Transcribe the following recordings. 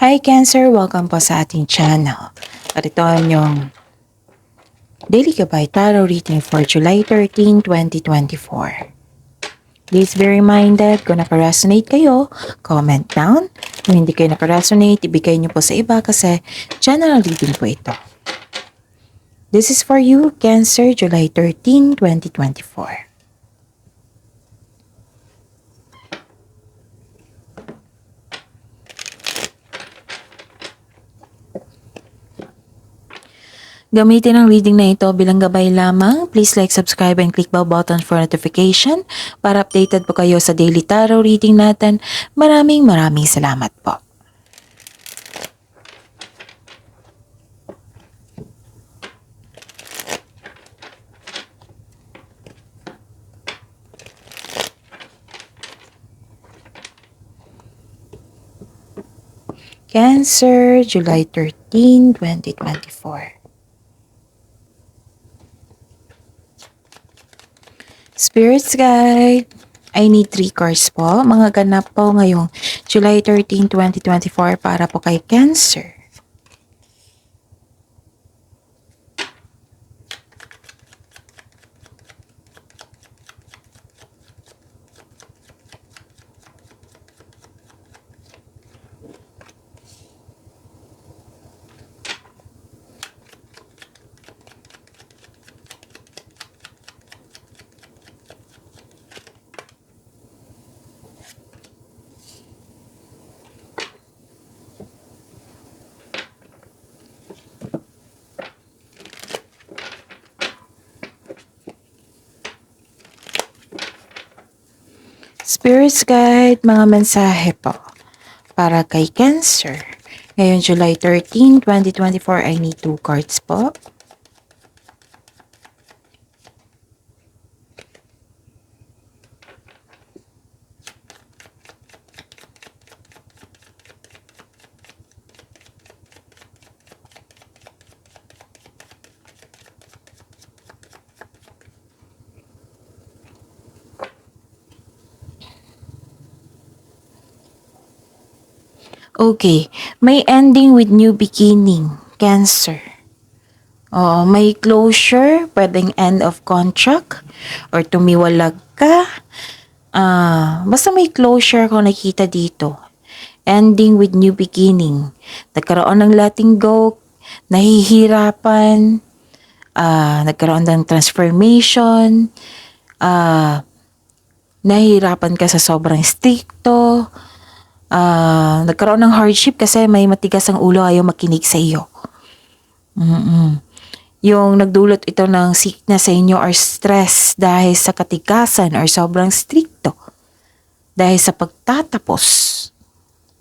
Hi Cancer! Welcome po sa ating channel. At ito ang inyong Daily Gabay Tarot Reading for July 13, 2024. Please be reminded, kung naka-resonate kayo, comment down. Kung hindi kayo naka-resonate, ibigay niyo po sa iba kasi general reading po ito. This is for you, Cancer, July 13, 2024. Gamitin ang reading na ito bilang gabay lamang. Please like, subscribe, and click bell button for notification para updated po kayo sa daily tarot reading natin. Maraming salamat po. Cancer, July 13, 2024. Spirits Guide, I need 3 cards po. Mga ganap po ngayong July 13, 2024 para po kay Cancer. Spirits Guide, mga mensahe po para kay Cancer. Ngayon, July 13, 2024, I need 2 cards po. Okay, may ending with new beginning, Cancer. May closure, pwedeng end of contract, or tumiwalag ka. Basta may closure kung nakita dito. Ending with new beginning. Nagkaroon ng letting go, nahihirapan, nagkaroon ng transformation, nahihirapan ka sa sobrang stricto, nagkaroon ng hardship kasi may matigas ang ulo, ayaw makinig sa iyo. Yung nagdulot ito ng sickness sa inyo or stress dahil sa katigasan or sobrang stricto. Dahil sa pagtatapos.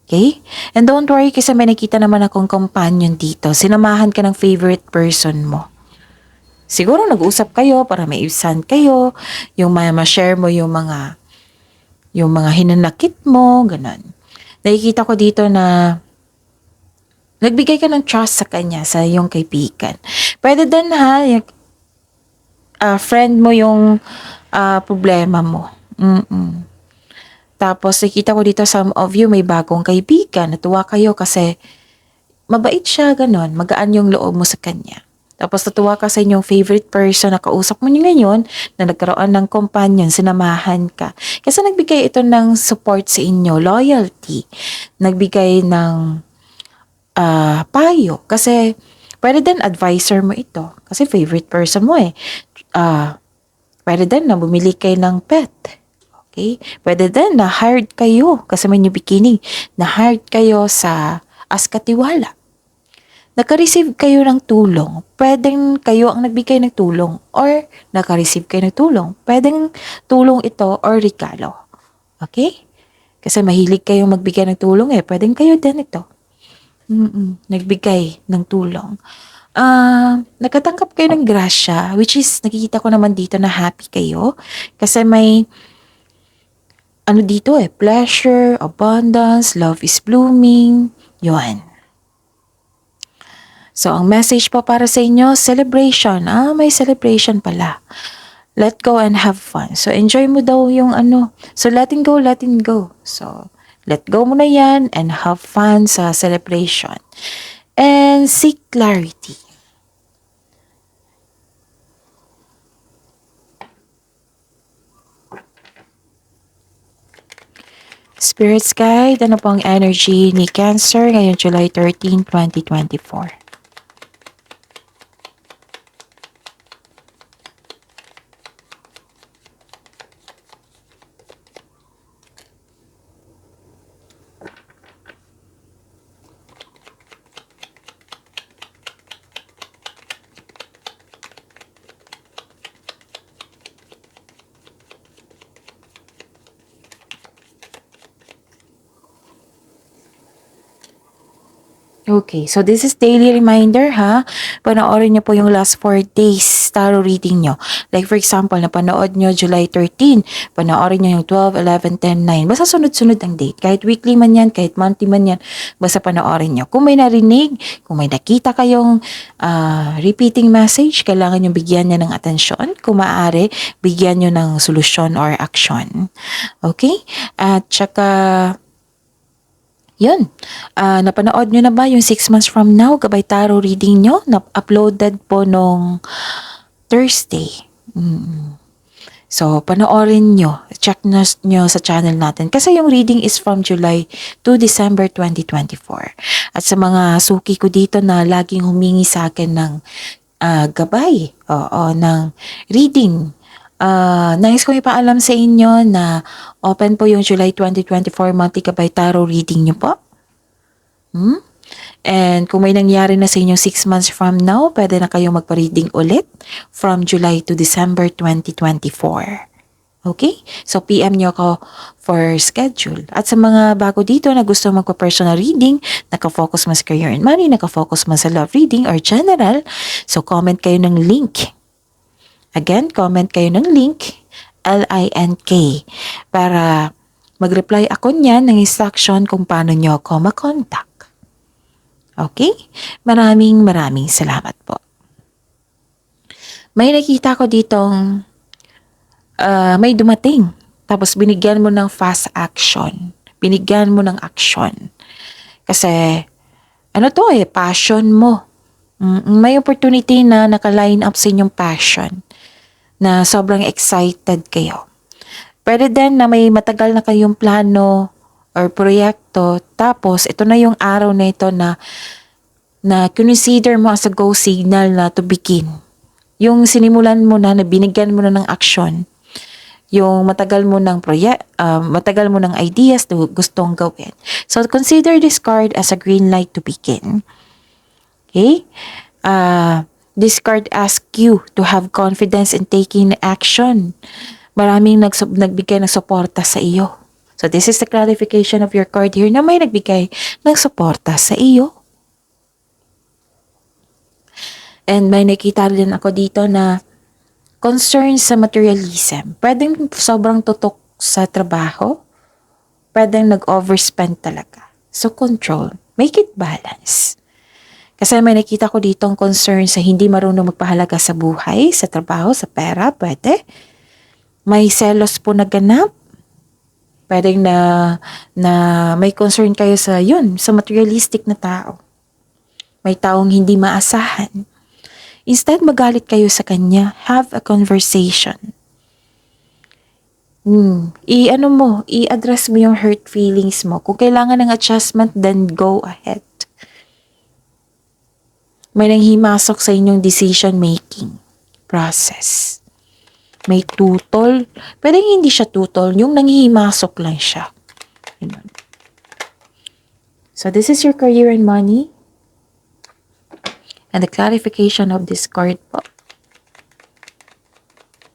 Okay? And don't worry kasi may nakita naman akong companion dito. Sinamahan ka ng favorite person mo. Siguro nag-usap kayo para maisan kayo. Yung ma-share mo yung mga hinanakit mo, ganun. Nakikita ko dito na nagbigay ka ng trust sa kanya, sa iyong kaibigan. Pwede din friend mo yung problema mo. Tapos nakita ko dito, some of you may bagong kaibigan. Natuwa kayo kasi mabait siya, ganun. Magaan yung loob mo sa kanya. Tapos natuwa ka sa inyong favorite person na kausap mo niyo ngayon na nagkaroon ng companion, sinamahan ka. Kasi nagbigay ito ng support sa inyo, loyalty. Nagbigay ng payo. Kasi pwede din advisor mo ito. Kasi favorite person mo eh. Pwede din na bumili kayo ng pet. Okay? Pwede din na hired kayo. Kasi may new beginning. Na hired kayo sa Askatiwala. Naka-receive kayo ng tulong. Pwedeng kayo ang nagbigay ng tulong or naka-receive kayo ng tulong. Pwedeng tulong ito or regalo. Okay? Kasi mahilig kayong magbigay ng tulong eh. Pwedeng kayo din ito. Nagbigay ng tulong. Nagkatanggap kayo ng grasya, which is nakikita ko naman dito na happy kayo. Kasi may dito pleasure, abundance, love is blooming. Yun. So, ang message po para sa inyo, celebration. May celebration pala. Let go and have fun. So, enjoy mo daw yung So, letting go. So, Let go mo na yan and have fun sa celebration. And seek clarity. Spirit's Guide, ano po ang energy ni Cancer ngayong July 13, 2024? Okay, so this is daily reminder ha. Panoorin niyo po yung last 4 days tarot reading niyo. Like for example, napanood niyo July 13, panoorin niyo yung 12, 11, 10, 9. Basta sunod-sunod ang date. Kahit weekly man yan, kahit monthly man yan, basta panoorin niyo. Kung may narinig, kung may nakita kayong repeating message, kailangan niyo bigyan niya ng atensyon. Kung maaari, bigyan niyo ng solusyon or action. Okay? At saka yun. Napanood nyo na ba yung 6 months from now, gabay tarot reading nyo? Na-uploaded po nung Thursday. So, panoorin nyo. Check nyo sa channel natin. Kasi yung reading is from July to December 2024. At sa mga suki ko dito na laging humingi sa akin ng gabay, ng reading, nais ko ipaalam sa inyo na open po yung July 2024 monthly gabay tarot reading nyo po. And kung may nangyari na sa inyo 6 months from now, pwede na kayong magpa-reading ulit from July to December 2024. Okay? So, PM nyo ako for schedule. At sa mga bago dito na gusto magpa-personal reading, nakafocus man sa career and money, nakafocus man sa love reading or general, so comment kayo ng link. Again, comment kayo ng link, LINK, para mag-reply ako niyan ng instruction kung paano nyo ako makontak. Okay? Maraming salamat po. May nakita ko ditong may dumating. Tapos binigyan mo ng fast action. Binigyan mo ng action. Kasi, passion mo. May opportunity na naka-line up sa inyong passion. Na sobrang excited kayo. Pwede din na may matagal na kayong plano or proyekto, tapos ito na yung araw na ito na consider mo as a go signal na to begin. Yung sinimulan mo na binigyan mo na ng action. Yung matagal mo ng matagal mo ng ideas na gustong gawin. So consider this card as a green light to begin. Okay? This card asks you to have confidence in taking action. Maraming nagbigay ng suporta sa iyo. So this is the clarification of your card here na may nagbigay ng suporta sa iyo. And may nakita rin ako dito na concern sa materialism. Pwedeng sobrang tutok sa trabaho. Pwedeng nag-overspend talaga. So control. Make it balance. Kasi may nakita ko dito ang concern sa hindi marunong magpahalaga sa buhay, sa trabaho, sa pera, pwede. May selos po naganap. Pwede na may concern kayo sa materialistic na tao. May taong hindi maasahan. Instead, magalit kayo sa kanya. Have a conversation. I-address mo yung hurt feelings mo. Kung kailangan ng adjustment, then go ahead. May nanghimasok sa inyong decision-making process. May tutol. Pwede hindi siya tutol, yung nanghihimasok lang siya. So this is your career and money. And the clarification of this card po.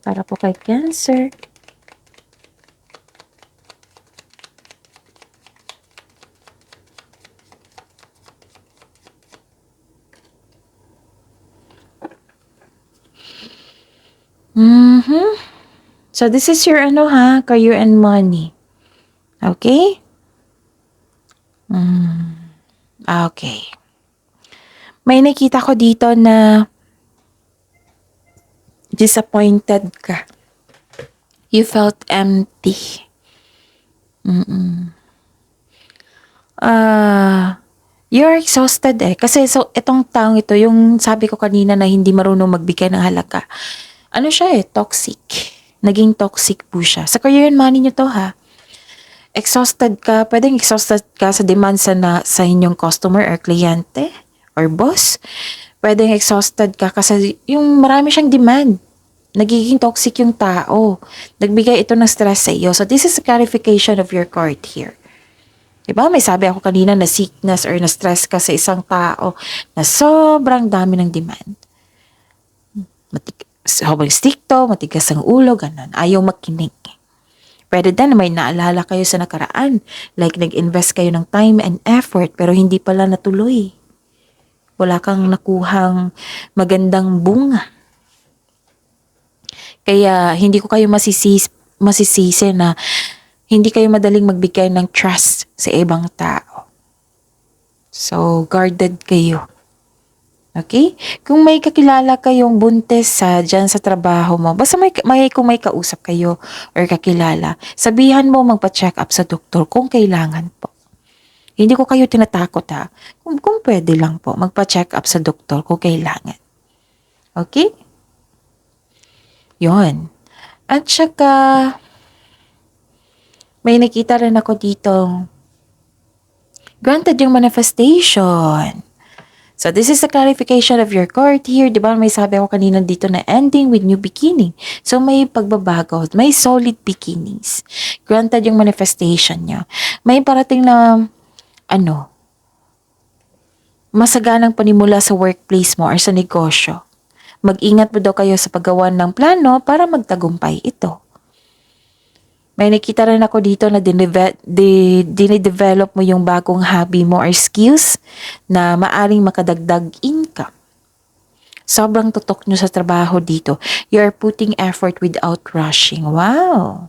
Para po kay Cancer. So this is your career and money. Okay? Okay. May nakita ko dito na disappointed ka. You felt empty. You're exhausted eh. Kasi so, itong taong ito, yung sabi ko kanina na hindi marunong magbigay ng halaga. Ano siya eh, toxic. Naging toxic po siya. Sa career and money nyo to ha. Exhausted ka, pwedeng exhausted ka sa demand sa inyong customer or kliyente or boss. Pwedeng exhausted ka kasi yung marami siyang demand. Nagiging toxic yung tao. Nagbigay ito ng stress sa iyo. So this is a clarification of your card here. Diba? May sabi ako kanina na sickness or na stress ka sa isang tao na sobrang dami ng demand. Sobrang stricto, matigas ang ulo, ganun. Ayaw makinig. Pwede din na may naalala kayo sa nakaraan. Like nag-invest kayo ng time and effort pero hindi pala natuloy. Wala kang nakuhang magandang bunga. Kaya hindi ko kayo masisisi na hindi kayo madaling magbigay ng trust sa ibang tao. So, guarded kayo. Okay? Kung may kakilala kayong buntis dyan sa trabaho mo, basta kung may kausap kayo or kakilala, sabihan mo magpa-check up sa doktor kung kailangan po. Hindi ko kayo tinatakot ha. Kung pwede lang po, magpa-check up sa doktor kung kailangan. Okay? Yon. At saka, may nakita rin ako dito. Granted yung manifestation. So, this is a clarification of your card here. Diba may sabi ako kanina dito na ending with new beginning. So, may pagbabago. May solid beginnings. Granted yung manifestation nyo. May parating na, masaganang panimula sa workplace mo or sa negosyo. Mag-ingat mo daw kayo sa paggawa ng plano para magtagumpay ito. May nakita rin ako dito na dinidevelop mo yung bagong hobby mo or skills na maaring makadagdag income. Sobrang tutok nyo sa trabaho dito. You're putting effort without rushing. Wow!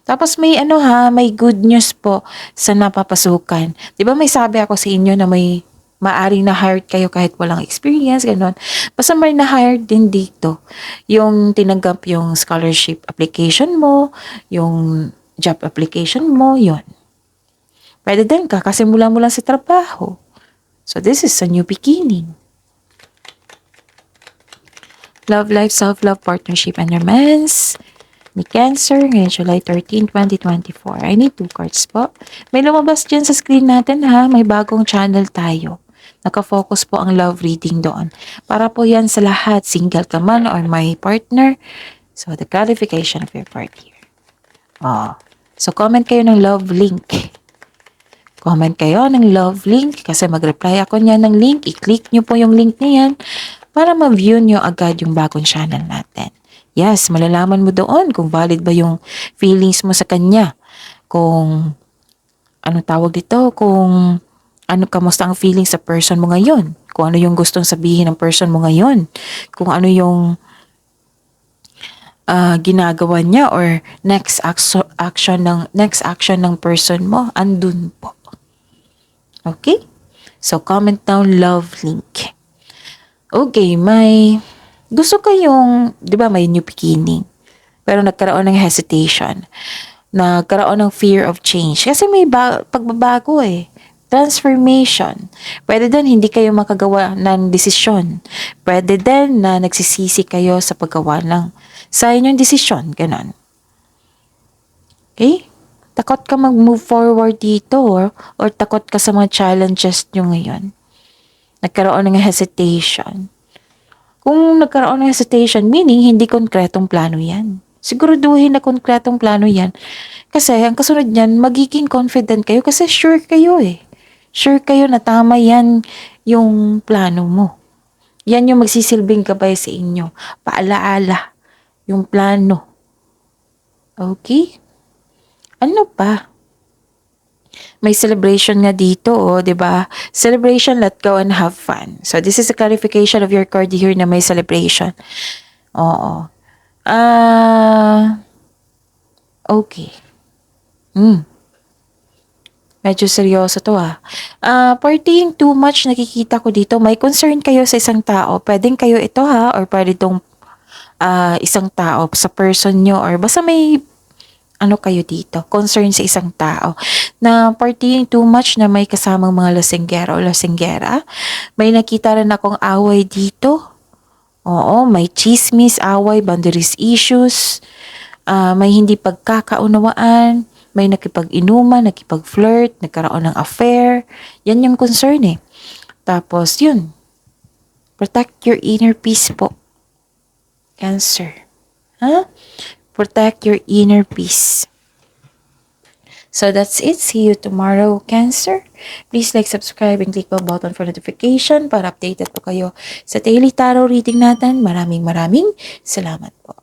Tapos may may good news po sa napapasukan. Di ba may sabi ako sa inyo na may maaring na-hired kayo kahit walang experience, gano'n. Basta may na-hired din dito. Yung tinanggap yung scholarship application mo, yung job application mo, yon. Pwede din ka kasi mula-mula sa trabaho. So this is a new beginning. Love life, self-love, partnership, and romance. Ni Cancer, ngayon July 13, 2024. I need 2 cards po. May lumabas dyan sa screen natin ha. May bagong channel tayo. Nakafocus po ang love reading doon. Para po yan sa lahat, single ka man or may partner. So, the clarification of your part here. So, comment kayo ng love link. Comment kayo ng love link kasi mag-reply ako niya ng link. I-click nyo po yung link niyan para ma-view nyo agad yung bagong channel natin. Yes, malalaman mo doon kung valid ba yung feelings mo sa kanya. Kung, kamusta ang feeling sa person mo ngayon. Kung ano yung gustong sabihin ng person mo ngayon. Kung ano yung ginagawa niya or next action ng person mo, andun po. Okay? So, comment down love link. Okay, gusto kayong, di ba may new beginning, pero nagkaroon ng hesitation, nagkaroon ng fear of change, kasi may pagbabago eh, transformation. Pwede din hindi kayo makagawa ng desisyon. Pwede din na nagsisisi kayo sa paggawa sa inyong desisyon, ganon. Okay? Takot ka mag-move forward dito or takot ka sa mga challenges nyo ngayon. Nagkaroon ng hesitation. Kung nagkaroon ng hesitation, meaning hindi konkretong plano yan. Siguraduhin na konkretong plano yan. Kasi ang kasunod niyan, magiging confident kayo kasi sure kayo eh. Sure kayo na tama yan yung plano mo. Yan yung magsisilbing gabay sa inyo. Paalaala yung plano. Okay? Ano pa? May celebration nga dito, di ba? Celebration, let go, and have fun. So, this is a clarification of your card here na may celebration. Oo. Okay. Medyo seryoso to partying too much, nakikita ko dito. May concern kayo sa isang tao. Pwedeng kayo ito or pwede itong isang tao sa person nyo or basta may ano kayo dito, concern sa isang tao, na partying too much na may kasamang mga lasinggero o lasinggera. May nakita rin akong away dito. Oo, may chismis, away, boundaries issues, may hindi pagkakaunawaan, may nakipag-inuman, nakipag-flirt, nagkaroon ng affair. Yan yung concern eh. Tapos yun, protect your inner peace po, Cancer. Ha? Protect your inner peace. So that's it. See you tomorrow, Cancer. Please like, subscribe, and click the button for notification para updated po kayo sa daily tarot reading natin. Maraming salamat po.